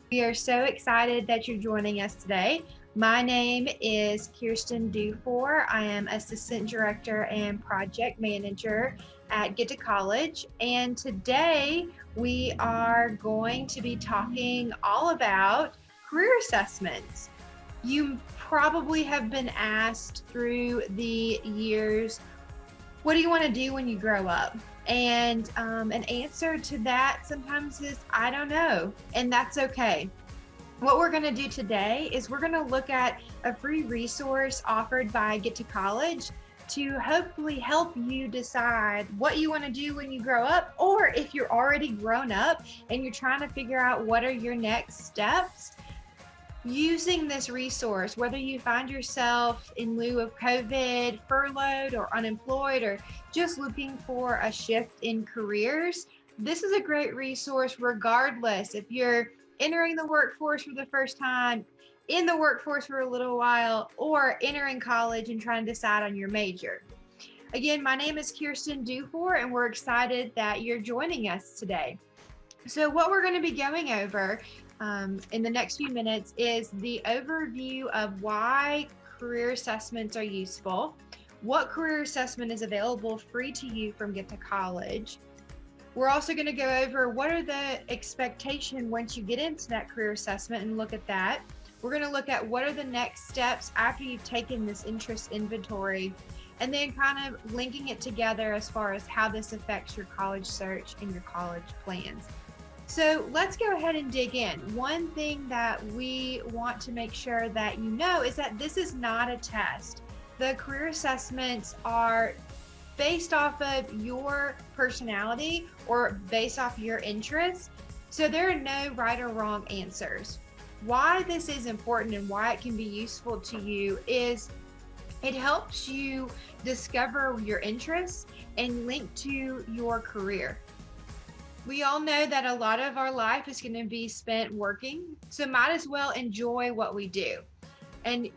We are so excited that you're joining us today. My name is Kirsten Dufour. I am Assistant Director and Project Manager at Get to College. And today we are going to be talking all about career assessments. You probably have been asked through the years, what do you want to do when you grow up? And an answer to that sometimes is, I don't know. And that's okay. What we're going to do today is we're going to look at a free resource offered by Get to College to hopefully help you decide what you want to do when you grow up, or if you're already grown up and you're trying to figure out what are your next steps. Using this resource, whether you find yourself in lieu of COVID, furloughed or unemployed, or just looking for a shift in careers, this is a great resource regardless if you're entering the workforce for the first time, in the workforce for a little while, or entering college and trying to decide on your major. Again, my name is Kirsten Dufour, and we're excited that you're joining us today. So what we're going to be going over in the next few minutes is the overview of why career assessments are useful, what career assessment is available free to you from Get to College. We're also going to go over what are the expectations once you get into that career assessment and look at that. We're going to look at what are the next steps after you've taken this interest inventory, and then kind of linking it together as far as how this affects your college search and your college plans. So let's go ahead and dig in. One thing that we want to make sure that you know is that this is not a test. The career assessments are based off of your personality or based off your interests. So there are no right or wrong answers. Why this is important and why it can be useful to you is it helps you discover your interests and link to your career. We all know that a lot of our life is going to be spent working, so might as well enjoy what we do. And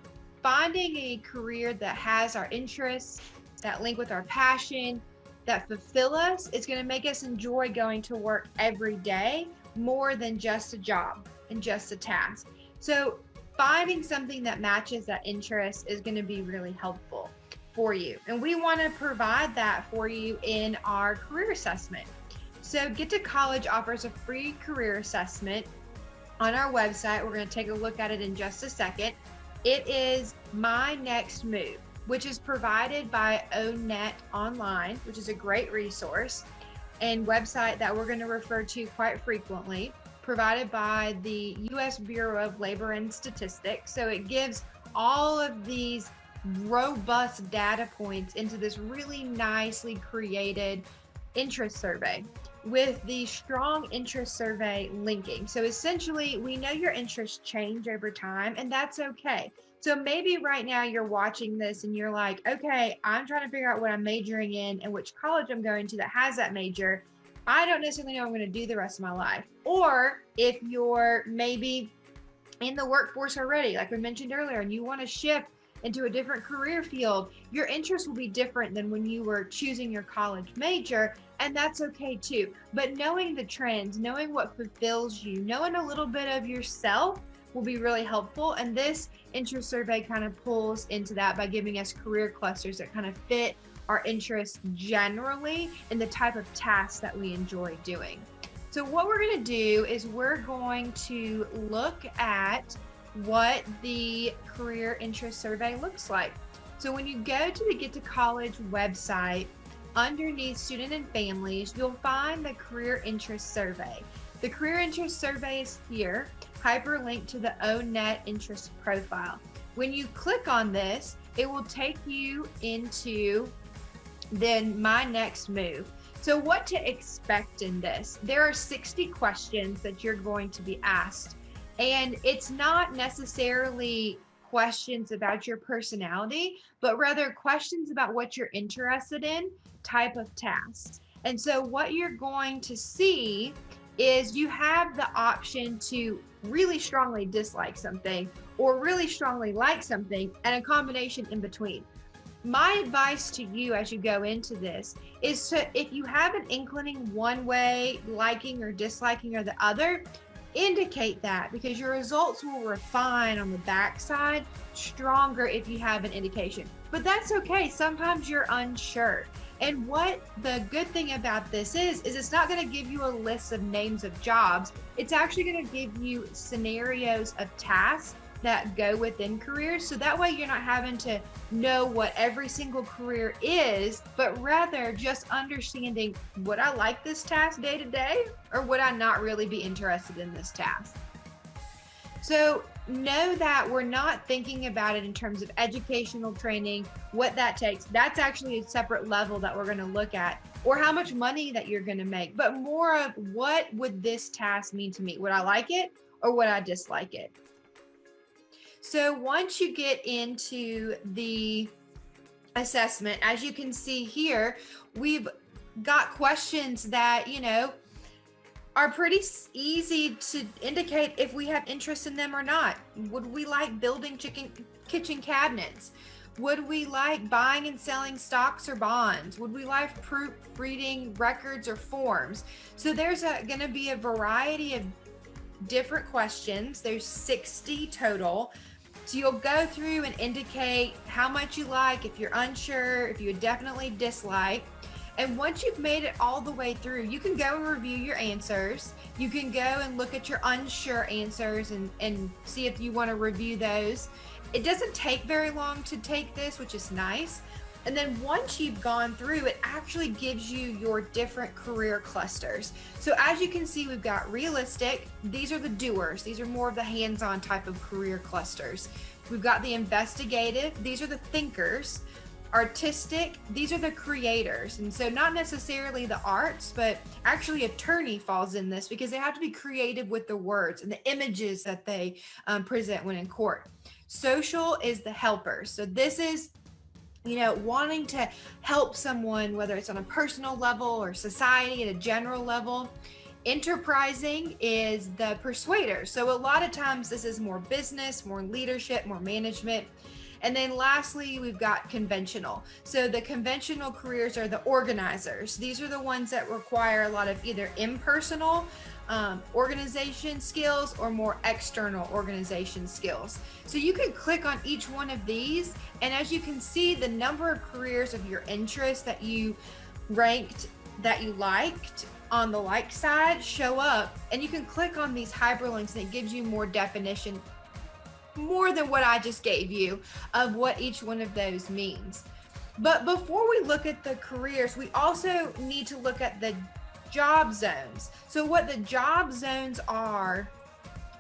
finding a career that has our interests, that link with our passion, that fulfill us, is going to make us enjoy going to work every day more than just a job and just a task. So finding something that matches that interest is going to be really helpful for you. And we want to provide that for you in our career assessment. So Get to College offers a free career assessment on our website. We're going to take a look at it in just a second. It is My Next Move, which is provided by ONET Online, which is a great resource and website that we're going to refer to quite frequently, provided by the U.S. Bureau of Labor and Statistics. So it gives all of these robust data points into this really nicely created interest survey with the strong interest survey linking. So essentially, we know your interests change over time, and that's okay. So maybe right now you're watching this and you're like, okay, I'm trying to figure out what I'm majoring in and which college I'm going to that has that major. I don't necessarily know what I'm going to do the rest of my life. Or if you're maybe in the workforce already, like we mentioned earlier, and you want to shift into a different career field, your interests will be different than when you were choosing your college major, and that's okay too. But knowing the trends, knowing what fulfills you, knowing a little bit of yourself will be really helpful. And this interest survey kind of pulls into that by giving us career clusters that kind of fit our interests generally and the type of tasks that we enjoy doing. So what we're going to do is we're going to look at what the career interest survey looks like. So when you go to the Get to College website, underneath student and families, you'll find the career interest survey. The career interest survey is here, hyperlinked to the ONET interest profile. When you click on this, it will take you into then My Next Move. So what to expect in this? There are 60 questions that you're going to be asked. And it's not necessarily questions about your personality, but rather questions about what you're interested in, type of tasks. And so what you're going to see is you have the option to really strongly dislike something or really strongly like something, and a combination in between. My advice to you as you go into this is to, if you have an inclining one way, liking or disliking or the other, indicate that, because your results will refine on the backside stronger if you have an indication. But that's okay. Sometimes you're unsure. And what the good thing about this is it's not going to give you a list of names of jobs. It's actually going to give you scenarios of tasks that go within careers. So that way you're not having to know what every single career is, but rather just understanding, would I like this task day to day, or would I not really be interested in this task? So know that we're not thinking about it in terms of educational training, what that takes. That's actually a separate level that we're going to look at, or how much money that you're going to make, but more of what would this task mean to me? Would I like it or would I dislike it? So once you get into the assessment, as you can see here, we've got questions that, are pretty easy to indicate if we have interest in them or not. Would we like building kitchen cabinets? Would we like buying and selling stocks or bonds? Would we like proofreading records or forms? So there's going to be a variety of different questions. There's 60 total. So you'll go through and indicate how much you like, if you're unsure, if you definitely dislike. And once you've made it all the way through, you can go and review your answers. You can go and look at your unsure answers and see if you want to review those. It doesn't take very long to take this, which is nice. And then once you've gone through, it actually gives you your different career clusters. So as you can see, we've got realistic. These are the doers. These are more of the hands-on type of career clusters. We've got the investigative. These are the thinkers. Artistic, these are the creators. And so not necessarily the arts, but actually attorney falls in this because they have to be creative with the words and the images that they present when in court. Social is the helpers. So this is wanting to help someone, whether it's on a personal level or society at a general level. Enterprising is the persuader. So a lot of times this is more business, more leadership, more management. And then lastly, we've got conventional. So the conventional careers are the organizers. These are the ones that require a lot of either impersonal organization skills or more external organization skills. So you can click on each one of these, and as you can see, the number of careers of your interest that you ranked that you liked on the like side show up, and you can click on these hyperlinks and it gives you more definition, more than what I just gave you, of what each one of those means. But before we look at the careers, we also need to look at the job zones. So what the job zones are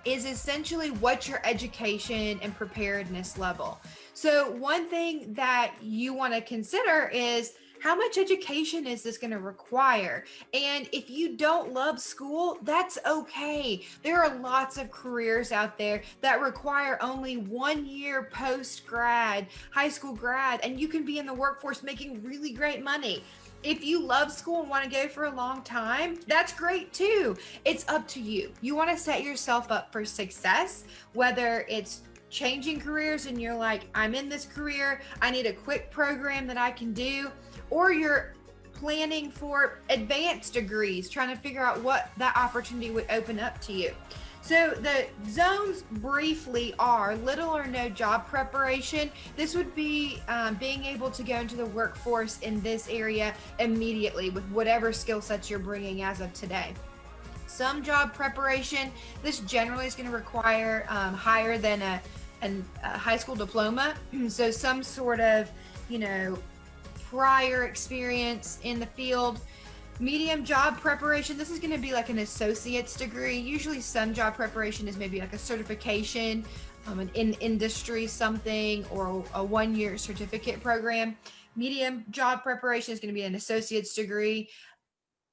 is essentially what's your education and preparedness level. So one thing that you want to consider is, how much education is this going to require? And if you don't love school, that's okay. There are lots of careers out there that require only 1 year post-grad, high school grad, and you can be in the workforce making really great money. If you love school and want to go for a long time, that's great too. It's up to you. You want to set yourself up for success, whether it's changing careers and you're like, I'm in this career, I need a quick program that I can do, or you're planning for advanced degrees, trying to figure out what that opportunity would open up to you. So the zones briefly are little or no job preparation. This would be being able to go into the workforce in this area immediately with whatever skill sets you're bringing as of today. Some job preparation, this generally is going to require higher than a high school diploma. So some sort of, prior experience in the field. Medium job preparation, this is going to be like an associate's degree. Usually some job preparation is maybe like a certification in industry something, or a 1 year certificate program. Medium job preparation is going to be an associate's degree.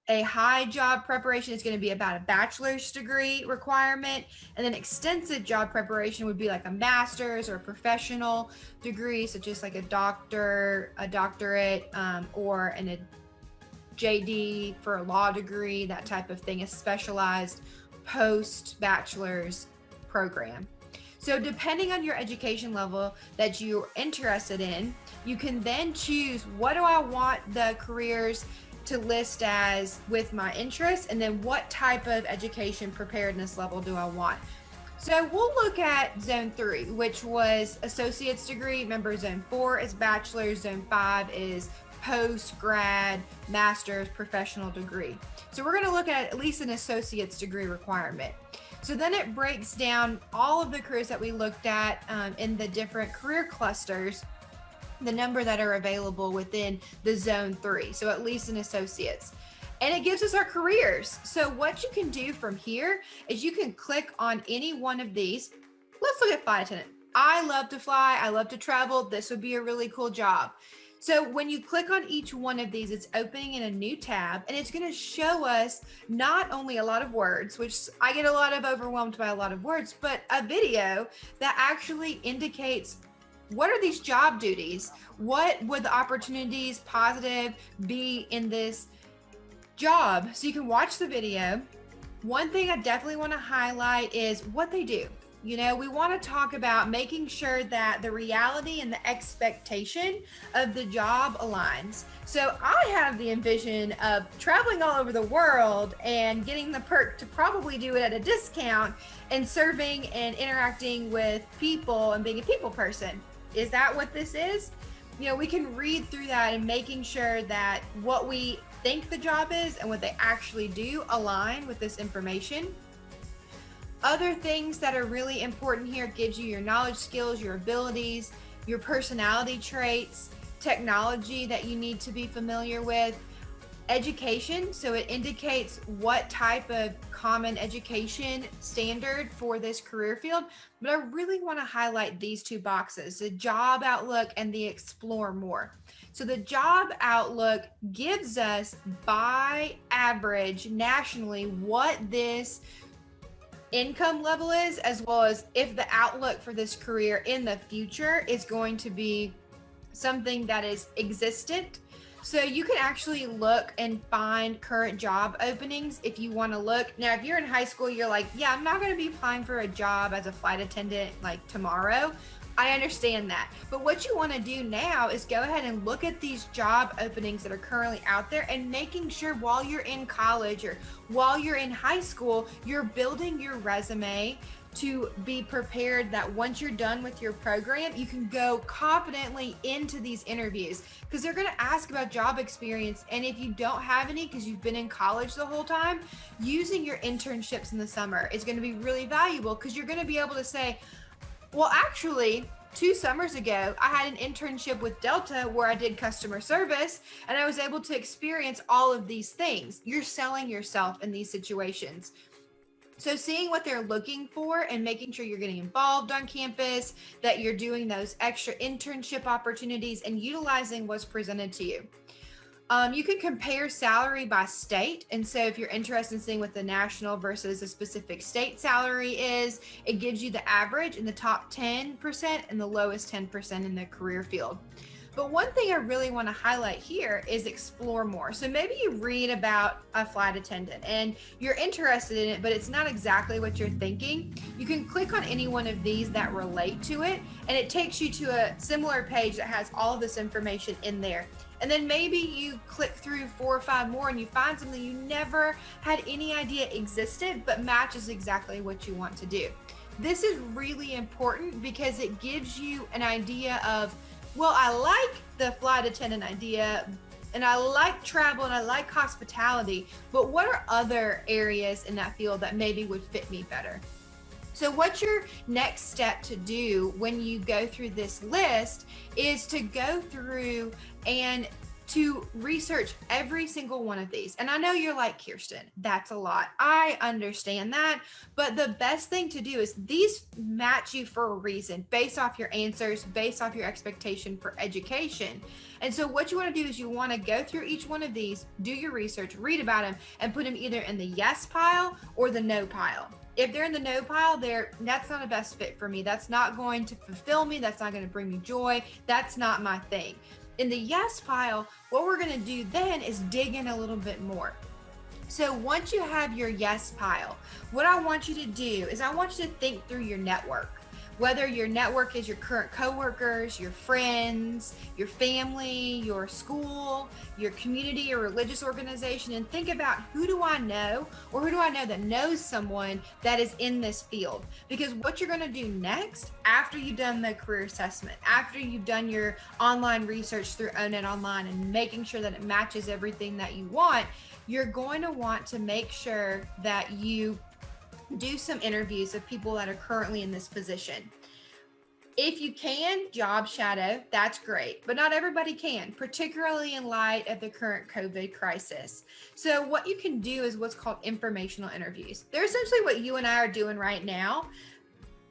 A high job preparation is going to be about a bachelor's degree requirement. And then extensive job preparation would be like a master's or a professional degree, such as like a doctorate, or a JD for a law degree, that type of thing, a specialized post-bachelor's program. So depending on your education level that you're interested in, you can then choose, what do I want the careers to list as with my interests, and then what type of education preparedness level do I want. So we'll look at zone 3, which was associate's degree. Remember, zone 4 is bachelor's, zone 5 is post-grad, master's, professional degree. So we're going to look at least an associate's degree requirement. So then it breaks down all of the careers that we looked at in the different career clusters, the number that are available within the zone 3. So at least an associate's. And it gives us our careers. So what you can do from here is you can click on any one of these. Let's look at flight attendant. I love to fly. I love to travel. This would be a really cool job. So when you click on each one of these, it's opening in a new tab, and it's going to show us not only a lot of words, which I get a lot of overwhelmed by a lot of words, but a video that actually indicates what are these job duties? What would the opportunities positive be in this job? So you can watch the video. One thing I definitely want to highlight is what they do. You know, we want to talk about making sure that the reality and the expectation of the job aligns. So I have the envision of traveling all over the world and getting the perk to probably do it at a discount and serving and interacting with people and being a people person. Is that what this is? You know, we can read through that and making sure that what we think the job is and what they actually do align with this information. Other things that are really important here, gives you your knowledge, skills, your abilities, your personality traits, technology that you need to be familiar with, education. So it indicates what type of common education standard for this career field. But I really want to highlight these two boxes, the job outlook and the explore more. So the job outlook gives us by average nationally what this income level is, as well as if the outlook for this career in the future is going to be something that is existent. So you can actually look and find current job openings if you want to look. Now, if you're in high school, you're like, yeah, I'm not going to be applying for a job as a flight attendant like tomorrow. I understand that. But what you want to do now is go ahead and look at these job openings that are currently out there and making sure while you're in college or while you're in high school, you're building your resume to be prepared that once you're done with your program, you can go confidently into these interviews, because they're going to ask about job experience. And if you don't have any because you've been in college the whole time, using your internships in the summer is going to be really valuable, because you're going to be able to say, well, actually, 2 summers ago, I had an internship with Delta where I did customer service, and I was able to experience all of these things. You're selling yourself in these situations. So seeing what they're looking for and making sure you're getting involved on campus, that you're doing those extra internship opportunities and utilizing what's presented to you. You can compare salary by state. And so if you're interested in seeing what the national versus a specific state salary is, it gives you the average in the top 10% and the lowest 10% in the career field. But one thing I really want to highlight here is explore more. So maybe you read about a flight attendant and you're interested in it, but it's not exactly what you're thinking. You can click on any one of these that relate to it, and it takes you to a similar page that has all of this information in there. And then maybe you click through 4 or 5 more and you find something you never had any idea existed, but matches exactly what you want to do. This is really important because it gives you an idea of, well, I like the flight attendant idea, and I like travel, and I like hospitality, but what are other areas in that field that maybe would fit me better? So what's your next step to do when you go through this list is to go through and to research every single one of these. And I know you're like, Kirsten, that's a lot. I understand that. But the best thing to do is these match you for a reason, based off your answers, based off your expectation for education. And so what you want to do is you want to go through each one of these, do your research, read about them, and put them either in the yes pile or the no pile. If they're in the no pile, that's not a best fit for me. That's not going to fulfill me. That's not going to bring me joy. That's not my thing. In the yes pile, what we're going to do then is dig in a little bit more. So once you have your yes pile, what I want you to do is I want you to think through your network. Whether your network is your current coworkers, your friends, your family, your school, your community or religious organization, and think about, who do I know, or who do I know that knows someone that is in this field? Because what you're going to do next, after you've done the career assessment, after you've done your online research through ONET Online and making sure that it matches everything that you want, you're going to want to make sure that you do some interviews of people that are currently in this position. If you can job shadow, that's great, but not everybody can, particularly in light of the current COVID crisis. So what you can do is what's called informational interviews. They're essentially what you and I are doing right now.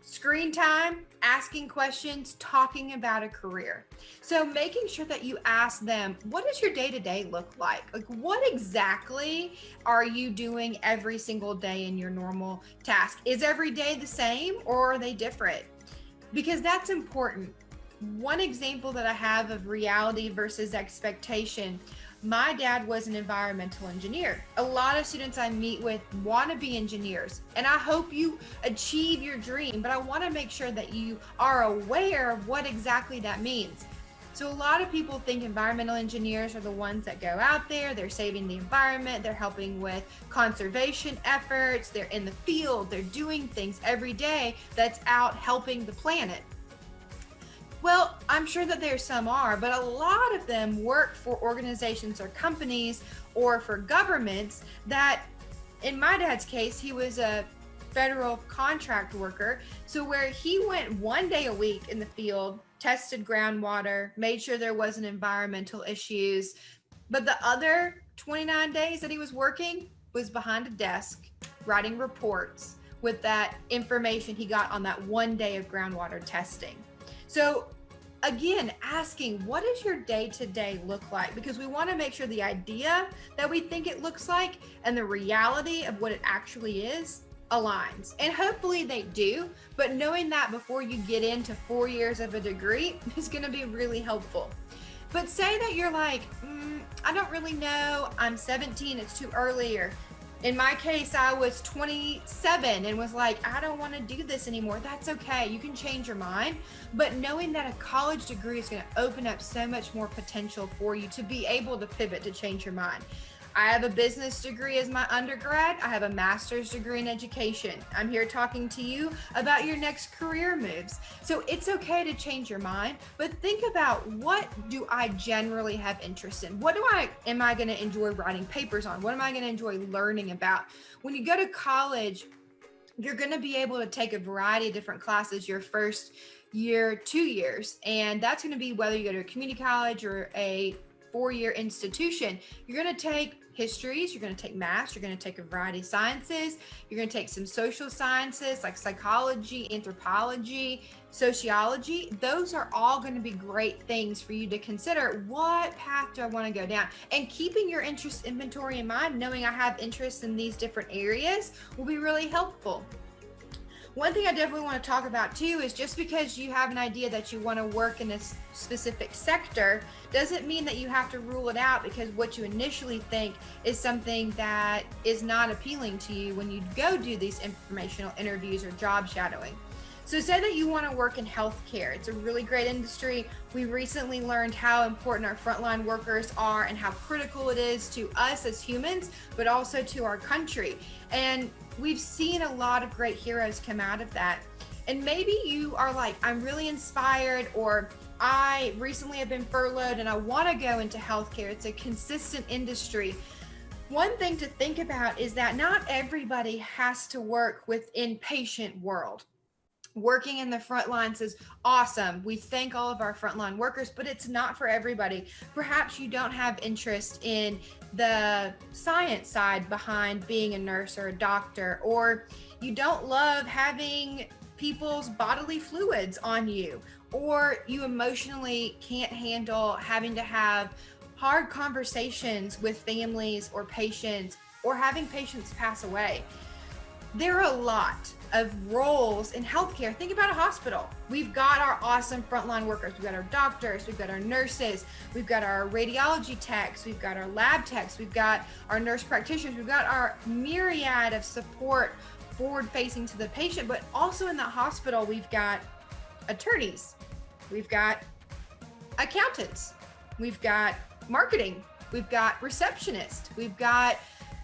Screen time, asking questions, talking about a career. So making sure that you ask them, what does your day-to-day look like? Like, what exactly are you doing every single day in your normal task? Is every day the same, or are they different? Because that's important. One example that I have of reality versus expectation, my dad was an environmental engineer. A lot of students I meet with want to be engineers, and I hope you achieve your dream, but I want to make sure that you are aware of what exactly that means. So a lot of people think environmental engineers are the ones that go out there, they're saving the environment, they're helping with conservation efforts, they're in the field, they're doing things every day that's out helping the planet. Well, I'm sure that there some are, but a lot of them work for organizations or companies or for governments that, in my dad's case, he was a federal contract worker. So where he went one day a week in the field, tested groundwater, made sure there wasn't environmental issues, but the other 29 days that he was working was behind a desk writing reports with that information he got on that one day of groundwater testing. So again, asking, what does your day-to-day look like? Because we want to make sure the idea that we think it looks like and the reality of what it actually is aligns. And hopefully they do, but knowing that before you get into 4 years of a degree is going to be really helpful. But say that you're like, I don't really know, I'm 17, it's too early, or in my case, I was 27 and was like, I don't want to do this anymore. That's okay. You can change your mind. But knowing that a college degree is going to open up so much more potential for you to be able to pivot, to change your mind. I have a business degree as my undergrad. I have a master's degree in education. I'm here talking to you about your next career moves. So it's okay to change your mind, but think about, what do I generally have interest in? What am I going to enjoy writing papers on? What am I going to enjoy learning about? When you go to college, you're going to be able to take a variety of different classes your first year, 2 years. And that's going to be whether you go to a community college or a 4-year institution. You're going to take histories, you're going to take math, you're going to take a variety of sciences, you're going to take some social sciences like psychology, anthropology, sociology. Those are all going to be great things for you to consider. What path do I want to go down? And keeping your interest inventory in mind, knowing I have interest in these different areas, will be really helpful. One thing I definitely want to talk about too is, just because you have an idea that you want to work in a specific sector doesn't mean that you have to rule it out because what you initially think is something that is not appealing to you when you go do these informational interviews or job shadowing. So say that you want to work in healthcare. It's a really great industry. We recently learned how important our frontline workers are and how critical it is to us as humans, but also to our country. And we've seen a lot of great heroes come out of that. And maybe you are like, I'm really inspired, or I recently have been furloughed and I want to go into healthcare. It's a consistent industry. One thing to think about is that not everybody has to work within patient world. Working in the front lines is awesome. We thank all of our frontline workers, but it's not for everybody. Perhaps you don't have interest in the science side behind being a nurse or a doctor, or you don't love having people's bodily fluids on you, or you emotionally can't handle having to have hard conversations with families or patients, or having patients pass away. There are a lot of roles in healthcare. Think about a hospital. We've got our awesome frontline workers. We've got our doctors, we've got our nurses, we've got our radiology techs, we've got our lab techs, we've got our nurse practitioners, we've got our myriad of support forward facing to the patient. But also in the hospital, we've got attorneys, we've got accountants, we've got marketing, we've got receptionists, we've got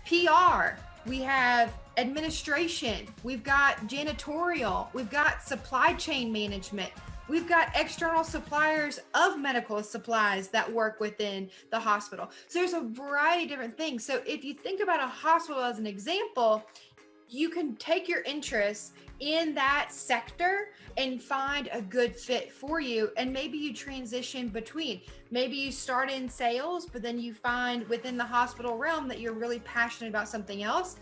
PR, we have administration, we've got janitorial, we've got supply chain management, we've got external suppliers of medical supplies that work within the hospital. So there's a variety of different things. So if you think about a hospital as an example, you can take your interests in that sector and find a good fit for you. And maybe you transition between. Maybe you start in sales, but then you find within the hospital realm that you're really passionate about something else.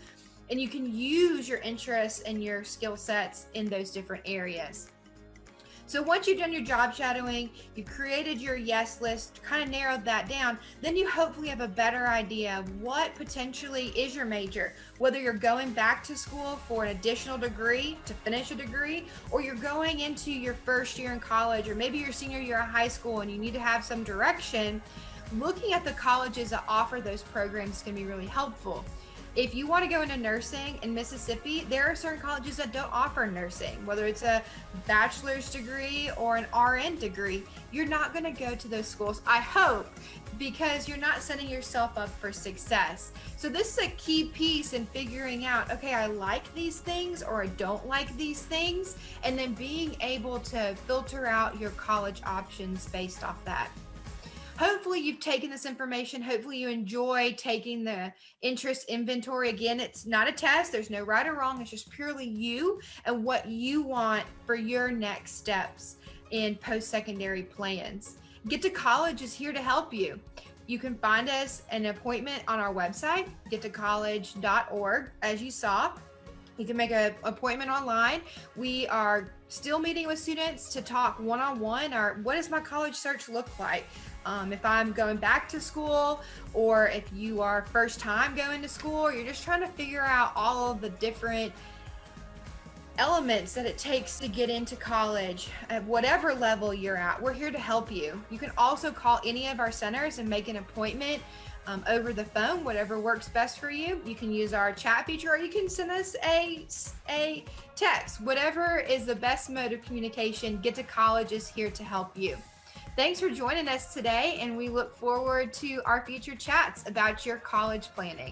And you can use your interests and your skill sets in those different areas. So once you've done your job shadowing, you created your yes list, kind of narrowed that down, then you hopefully have a better idea of what potentially is your major, whether you're going back to school for an additional degree to finish a degree, or you're going into your first year in college, or maybe your senior year of high school and you need to have some direction. Looking at the colleges that offer those programs can be really helpful. If you want to go into nursing in Mississippi, there are certain colleges that don't offer nursing, whether it's a bachelor's degree or an RN degree. You're not going to go to those schools, I hope, because you're not setting yourself up for success. So this is a key piece in figuring out, okay, I like these things or I don't like these things, and then being able to filter out your college options based off that. Hopefully you've taken this information. Hopefully you enjoy taking the interest inventory. Again, it's not a test. There's no right or wrong. It's just purely you and what you want for your next steps in post-secondary plans. Get to College is here to help you. You can find us an appointment on our website, gettocollege.org. As you saw, you can make an appointment online. We are still meeting with students to talk one-on-one, or what does my college search look like? If I'm going back to school, or if you are first time going to school, or you're just trying to figure out all of the different elements that it takes to get into college at whatever level you're at, we're here to help you. You can also call any of our centers and make an appointment over the phone, whatever works best for you. You can use our chat feature, or you can send us a text. Whatever is the best mode of communication, Get to College is here to help you. Thanks for joining us today, and we look forward to our future chats about your college planning.